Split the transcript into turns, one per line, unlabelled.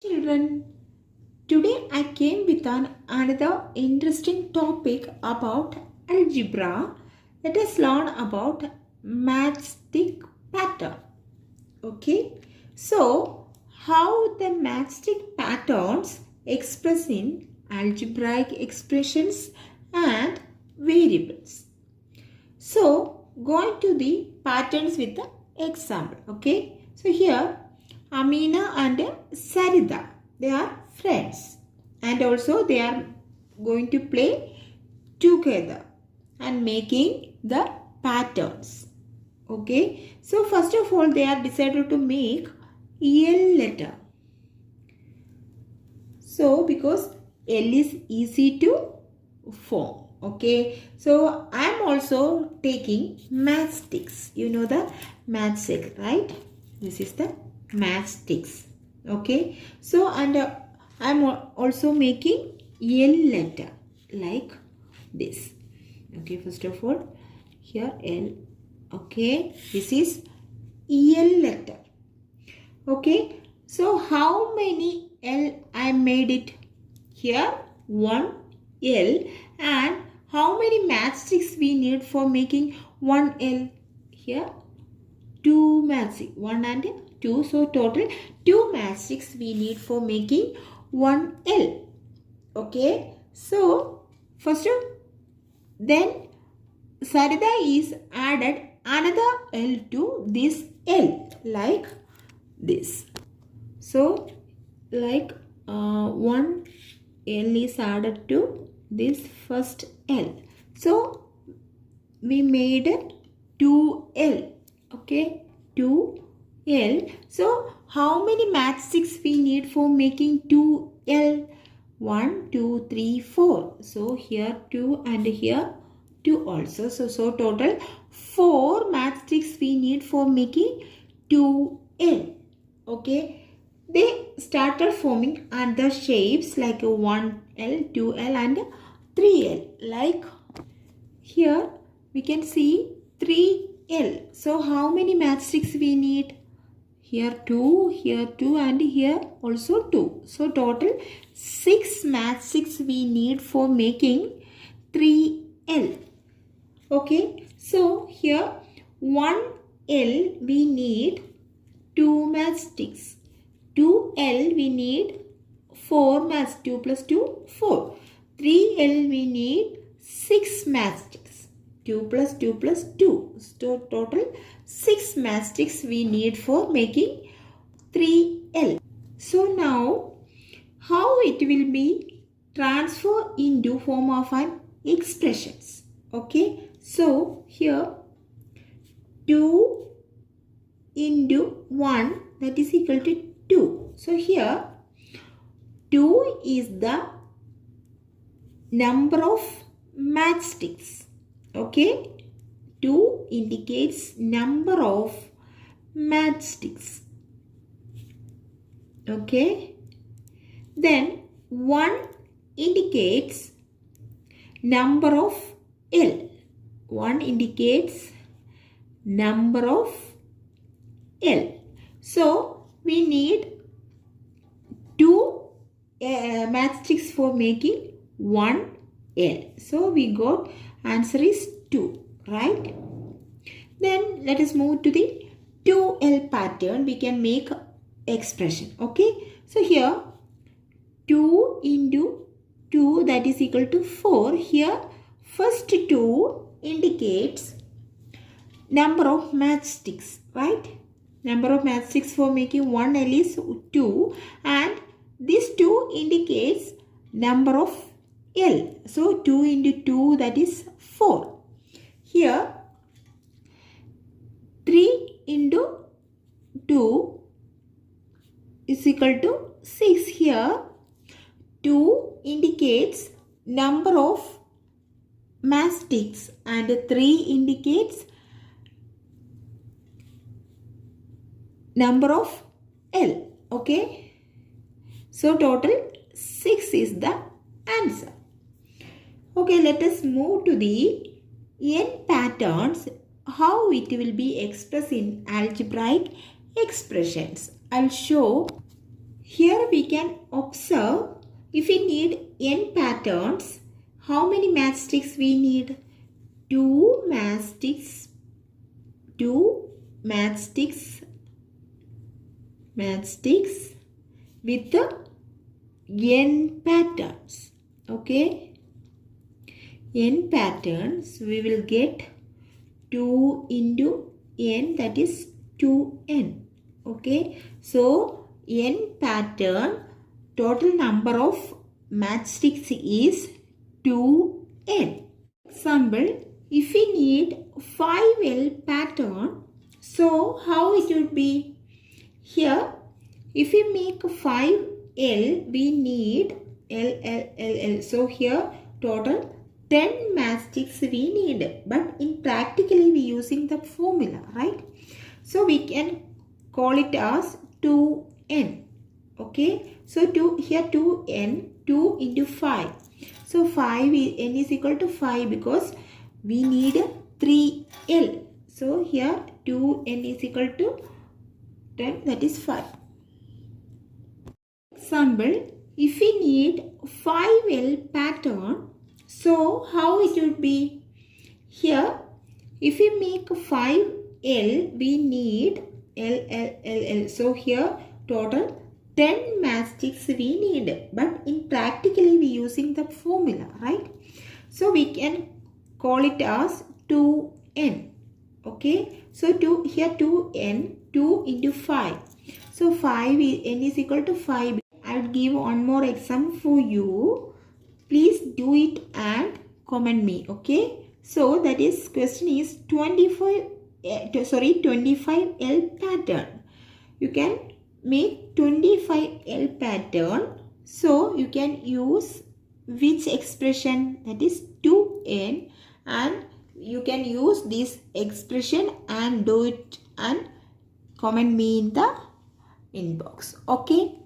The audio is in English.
Children, today I came with another interesting topic about algebra. Let us learn about matchstick pattern. Okay, so how the matchstick patterns express in algebraic expressions and variables. So going to the patterns with the example. Okay, so here Amina and Sarida, they are friends, and also they are going to play together and making the patterns. Okay, so first of all they are decided to make L letter. So because L is easy to form. Okay, so I am also taking matchsticks. You know the matchstick, right? This is the matchsticks. Okay, so and I am also making L letter like this. Okay, first of all here L. Okay, this is L letter. Okay, so how many L I made it? Here 1 L, and how many matchsticks we need for making 1 L? Here 2 matchsticks, 1 and 2, so total 2 matchsticks we need for making 1 L. Okay, so first then Sarida is added another L to this L like this. So like 1 L is added to this first L. So we made 2L. Okay, 2L. So how many matchsticks we need for making 2L? 1, 2, 3, 4. So here 2 and here 2 also. So total 4 matchsticks we need for making 2L. Okay. They started forming other shapes like a 1L, 2L and 3L. Like here we can see 3L. So how many matchsticks we need? Here 2, here 2 and here also 2. So total 6 matchsticks we need for making 3L. Okay, so here 1L we need 2 matchsticks. 2L we need 4 matchsticks. 2 plus 2, 4. 3L we need 6 matchsticks. 2 plus 2 plus 2. So total 6 matchsticks we need for making 3L. So now how it will be transferred into form of an expressions. Okay, so here 2 into 1, that is equal to 2. So here 2 is the number of matchsticks. Okay, 2 indicates number of matchsticks. Okay, then 1 indicates number of L. 1 indicates number of L. So we need 2 matchsticks for making 1 L. So we got answer is 2, right? Then let us move to the 2L pattern. We can make expression. Okay, so here 2 into 2, that is equal to 4. Here first 2 indicates number of matchsticks, right? Number of matchsticks for making 1 L is 2, and this 2 indicates number of L. So 2 into 2, that is 4. Here 3 into 2 is equal to 6. Here 2 indicates number of matchsticks and 3 indicates number of L. Okay, so total 6 is the answer. Okay, let us move to the N patterns, how it will be expressed in algebraic expressions. I'll show here we can observe if we need n patterns, how many matchsticks we need? 2 matchsticks with n patterns. Okay, n patterns, we will get 2 into n, that is 2n. Okay, so n pattern, total number of matchsticks is 2n. Example, if we need 5L pattern, so how it would be? Here, if we make 5L, we need L. So here, total 10 matchsticks we need. But in practically, we using the formula, right? So we can call it as 2n. Okay, so here 2n, 2 into 5. So 5 n is equal to 5 because we need 3L. So here 2n is equal to 10, that is 5. Example, if we need 5L pattern, so how it would be? Here, if we make 5L, we need L. So here total 10 matchsticks we need. But in practically we using the formula, right? So we can call it as 2n. Okay, so here 2n, 2 into 5. So 5 n is equal to 5. I will give one more example for you. Please do it and comment me. Okay, so that is question is 25L pattern. You can make 25L pattern. So you can use which expression, that is 2n, and you can use this expression and do it and comment me in the inbox. Okay.